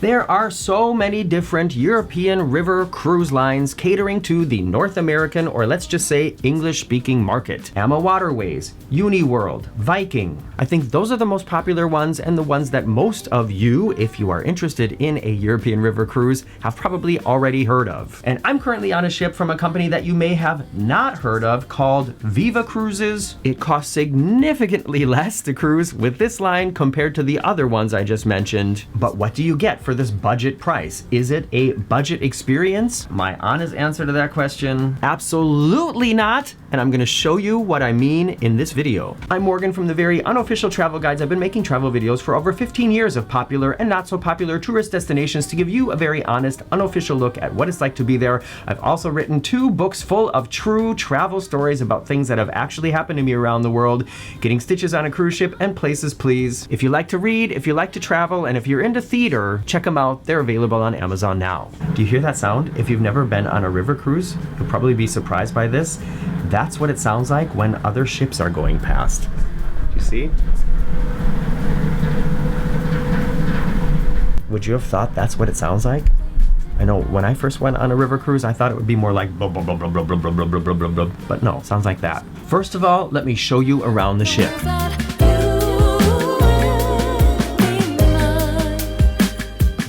There are so many different European river cruise lines catering to the North American, or let's just say English-speaking market. Ama Waterways, UniWorld, Viking. I think those are the most popular ones and the ones that most of you, if you are interested in a European river cruise, have probably already heard of. And I'm currently on a ship from a company that you may have not heard of called Viva Cruises. It costs significantly less to cruise with this line compared to the other ones I just mentioned. But what do you get for this budget price? Is it a budget experience? My honest answer to that question, absolutely not. And I'm gonna show you what I mean in this video. I'm Morgan from the very unofficial travel guides. I've been making travel videos for over 15 years of popular and not so popular tourist destinations to give you a very honest, unofficial look at what it's like to be there. I've also written 2 books full of true travel stories about things that have actually happened to me around the world, getting stitches on a cruise ship, and places please. If you like to read, if you like to travel, and if you're into theater, check them out. They're available on Amazon now. Do you hear that sound? If you've never been on a river cruise, you'll probably be surprised by this. That's what it sounds like when other ships are going past. Do you see? Would you have thought that's what it sounds like? I know when I first went on a river cruise, I thought it would be more like blah, blah, blah, blah, blah, blah, blah, blah, blah, blah, blah, but no, it sounds like that. First of all, let me show you around the ship.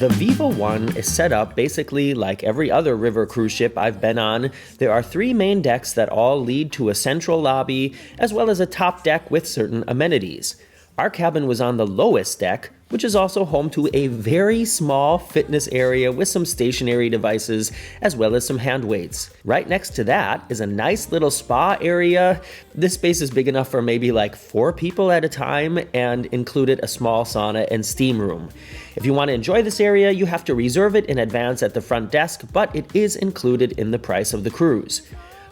The Viva One is set up basically like every other river cruise ship I've been on. There are 3 main decks that all lead to a central lobby, as well as a top deck with certain amenities. Our cabin was on the lowest deck, which is also home to a very small fitness area with some stationary devices, as well as some hand weights. Right next to that is a nice little spa area. This space is big enough for maybe like 4 people at a time and included a small sauna and steam room. If you want to enjoy this area, you have to reserve it in advance at the front desk, but it is included in the price of the cruise.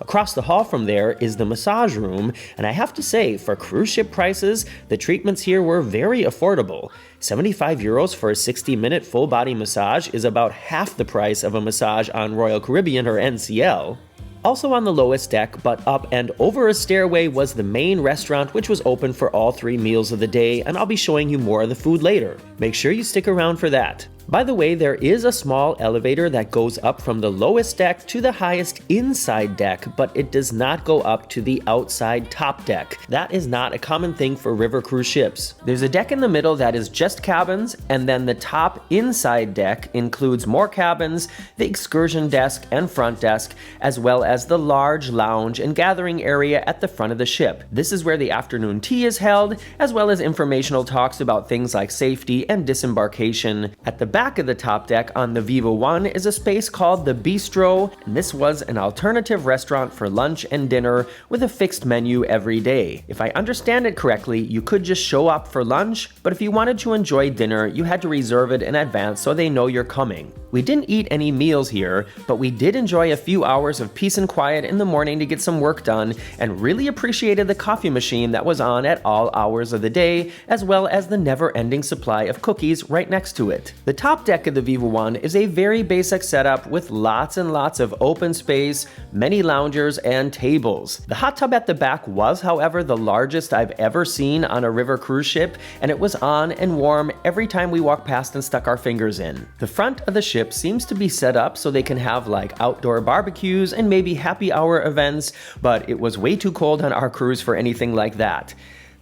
Across the hall from there is the massage room, and I have to say, for cruise ship prices, the treatments here were very affordable. 75 euros for a 60-minute full-body massage is about half the price of a massage on Royal Caribbean or NCL. Also on the lowest deck, but up and over a stairway, was the main restaurant, which was open for all 3 meals of the day, and I'll be showing you more of the food later. Make sure you stick around for that. By the way, there is a small elevator that goes up from the lowest deck to the highest inside deck, but it does not go up to the outside top deck. That is not a common thing for river cruise ships. There's a deck in the middle that is just cabins, and then the top inside deck includes more cabins, the excursion desk and front desk, as well as the large lounge and gathering area at the front of the ship. This is where the afternoon tea is held, as well as informational talks about things like safety and disembarkation. At the back of the top deck on the Viva One is a space called the Bistro, and this was an alternative restaurant for lunch and dinner with a fixed menu every day. If I understand it correctly, you could just show up for lunch, but if you wanted to enjoy dinner, you had to reserve it in advance so they know you're coming. We didn't eat any meals here, but we did enjoy a few hours of peace and quiet in the morning to get some work done, and really appreciated the coffee machine that was on at all hours of the day, as well as the never-ending supply of cookies right next to it. The top deck of the Viva One is a very basic setup with lots and lots of open space, many loungers, and tables. The hot tub at the back was, however, the largest I've ever seen on a river cruise ship, and it was on and warm every time we walked past and stuck our fingers in. The front of the ship seems to be set up so they can have like outdoor barbecues and maybe happy hour events, but it was way too cold on our cruise for anything like that.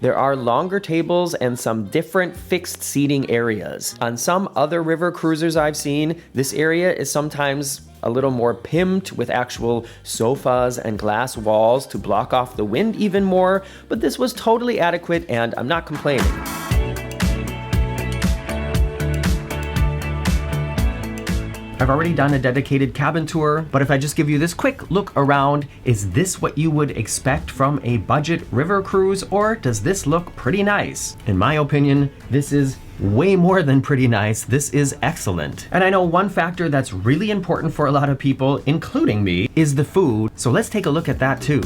There are longer tables and some different fixed seating areas. On some other river cruisers I've seen, this area is sometimes a little more pimped with actual sofas and glass walls to block off the wind even more, but this was totally adequate and I'm not complaining. I've already done a dedicated cabin tour, but if I just give you this quick look around, is this what you would expect from a budget river cruise, or does this look pretty nice? In my opinion, this is way more than pretty nice. This is excellent. And I know one factor that's really important for a lot of people, including me, is the food. So let's take a look at that too.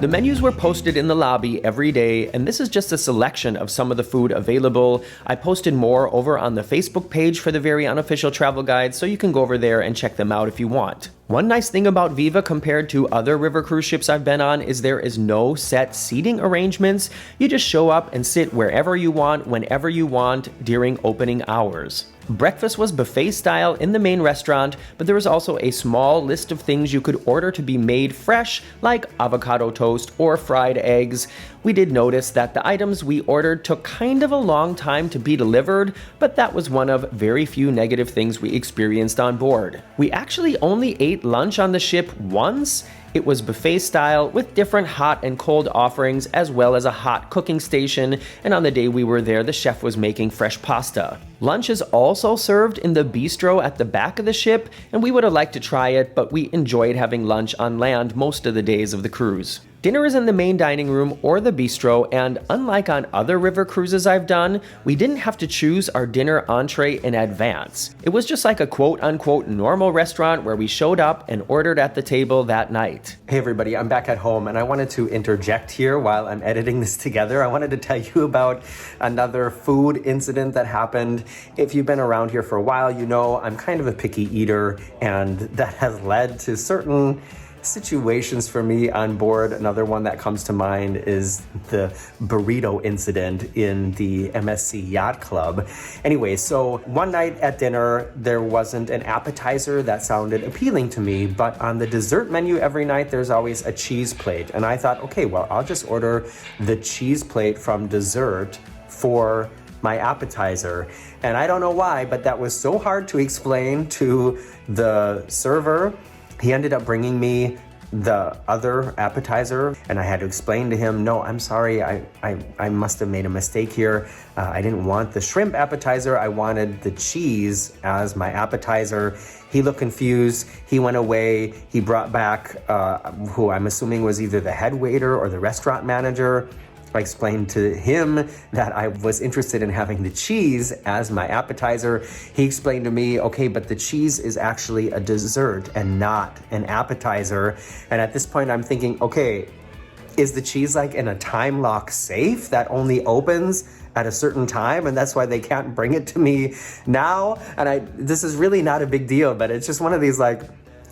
The menus were posted in the lobby every day, and this is just a selection of some of the food available. I posted more over on the Facebook page for the very unofficial travel guide, so you can go over there and check them out if you want. One nice thing about Viva compared to other river cruise ships I've been on is there is no set seating arrangements. You just show up and sit wherever you want, whenever you want, during opening hours. Breakfast was buffet style in the main restaurant, but there was also a small list of things you could order to be made fresh, like avocado toast or fried eggs. We did notice that the items we ordered took kind of a long time to be delivered, but that was one of very few negative things we experienced on board. We actually only ate lunch on the ship once. It was buffet style with different hot and cold offerings as well as a hot cooking station, and on the day we were there, the chef was making fresh pasta. Lunch is also served in the bistro at the back of the ship, and we would have liked to try it, but we enjoyed having lunch on land most of the days of the cruise. Dinner is in the main dining room or the bistro, and unlike on other river cruises I've done, we didn't have to choose our dinner entree in advance. It was just like a quote-unquote normal restaurant where we showed up and ordered at the table that night. Hey everybody, I'm back at home, and I wanted to interject here while I'm editing this together. I wanted to tell you about another food incident that happened. If you've been around here for a while, you know I'm kind of a picky eater, and that has led to certain situations for me on board. Another one that comes to mind is the burrito incident in the MSC Yacht Club. Anyway, so one night at dinner, there wasn't an appetizer that sounded appealing to me, but on the dessert menu every night, there's always a cheese plate. And I thought, okay, well, I'll just order the cheese plate from dessert for my appetizer. And I don't know why, but that was so hard to explain to the server. He ended up bringing me the other appetizer, and I had to explain to him, no, I'm sorry, I must have made a mistake here. I didn't want the shrimp appetizer, I wanted the cheese as my appetizer. He looked confused, he went away, he brought back who I'm assuming was either the head waiter or the restaurant manager. I explained to him that I was interested in having the cheese as my appetizer. He explained to me, okay, but the cheese is actually a dessert and not an appetizer. And at this point I'm thinking, okay, is the cheese like in a time lock safe that only opens at a certain time, and that's why they can't bring it to me now? And this is really not a big deal, but it's just one of these, like,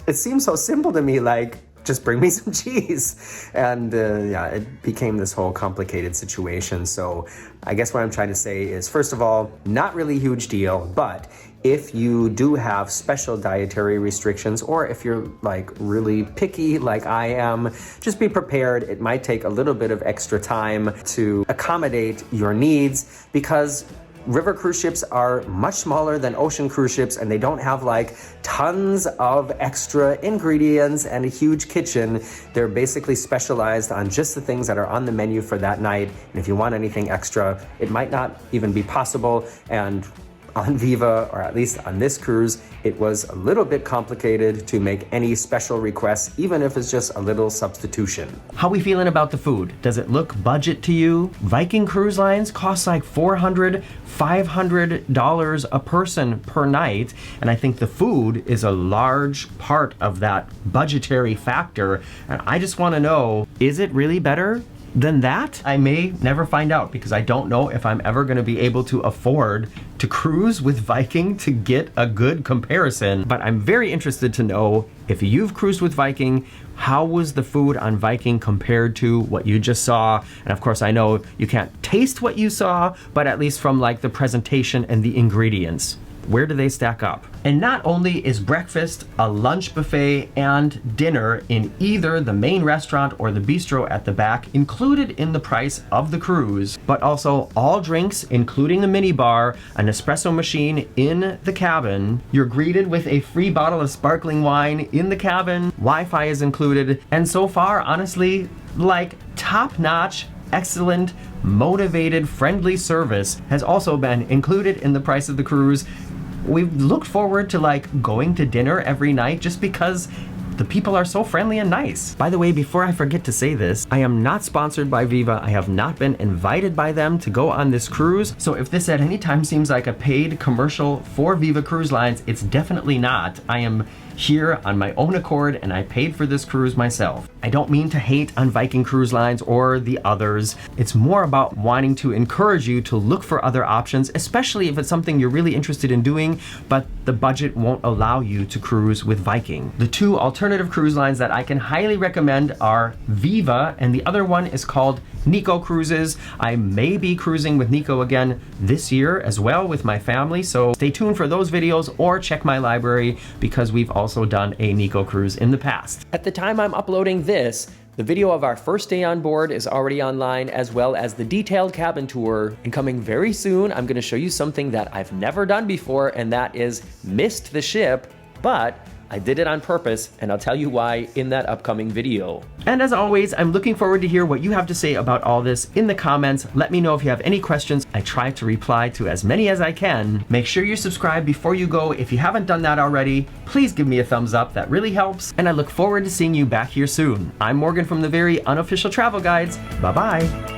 it seems so simple to me, like, just bring me some cheese. And yeah, it became this whole complicated situation. So I guess what I'm trying to say is, first of all, not really a huge deal, but if you do have special dietary restrictions, or if you're like really picky like I am, just be prepared. It might take a little bit of extra time to accommodate your needs, because river cruise ships are much smaller than ocean cruise ships, and they don't have like tons of extra ingredients and a huge kitchen. They're basically specialized on just the things that are on the menu for that night. And if you want anything extra, it might not even be possible. And on Viva, or at least on this cruise, it was a little bit complicated to make any special requests, even if it's just a little substitution. How we feeling about the food? Does it look budget to you? Viking Cruise Lines costs like $400, $500 a person per night, and I think the food is a large part of that budgetary factor. And I just want to know, is it really better than that? I may never find out, because I don't know if I'm ever going to be able to afford to cruise with Viking to get a good comparison. But I'm very interested to know, if you've cruised with Viking, how was the food on Viking compared to what you just saw? And of course, I know you can't taste what you saw, but at least from like the presentation and the ingredients, where do they stack up? And not only is breakfast, a lunch buffet, and dinner in either the main restaurant or the bistro at the back included in the price of the cruise, but also all drinks, including the mini bar, an espresso machine in the cabin. You're greeted with a free bottle of sparkling wine in the cabin. Wi-Fi is included. And so far, honestly, like top-notch, excellent, motivated, friendly service has also been included in the price of the cruise. We've looked forward to like going to dinner every night just because the people are so friendly and nice. By the way, before I forget to say this, I am not sponsored by Viva. I have not been invited by them to go on this cruise. So if this at any time seems like a paid commercial for Viva Cruise Lines, it's definitely not. I am here on my own accord, and I paid for this cruise myself. I don't mean to hate on Viking Cruise Lines or the others. It's more about wanting to encourage you to look for other options, especially if it's something you're really interested in doing, but the budget won't allow you to cruise with Viking. The two alternative cruise lines that I can highly recommend are Viva, and the other one is called Nico Cruises. I may be cruising with Nico again this year as well with my family, so stay tuned for those videos or check my library because we've also done a Nico cruise in the past. At the time I'm uploading this, the video of our first day on board is already online, as well as the detailed cabin tour. And coming very soon, I'm going to show you something that I've never done before, and that is missed the ship, but I did it on purpose, and I'll tell you why in that upcoming video. And as always, I'm looking forward to hear what you have to say about all this in the comments. Let me know if you have any questions. I try to reply to as many as I can. Make sure you subscribe before you go. If you haven't done that already, please give me a thumbs up. That really helps. And I look forward to seeing you back here soon. I'm Morgan from the Very Unofficial Travel Guides. Bye-bye.